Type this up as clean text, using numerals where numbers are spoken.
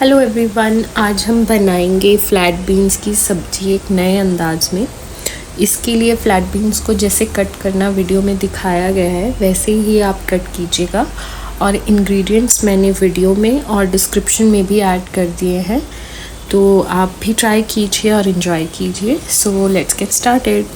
Hello everyone, आज हम बनाएंगे फ्लैट बीन्स की सब्ज़ी एक नए अंदाज में। इसके लिए फ्लैट बीन्स को जैसे कट करना वीडियो में दिखाया गया है वैसे ही आप कट कीजिएगा। और इंग्रेडिएंट्स मैंने वीडियो में और डिस्क्रिप्शन में भी ऐड कर दिए हैं, तो आप भी ट्राई कीजिए और इन्जॉय कीजिए। So let's get started.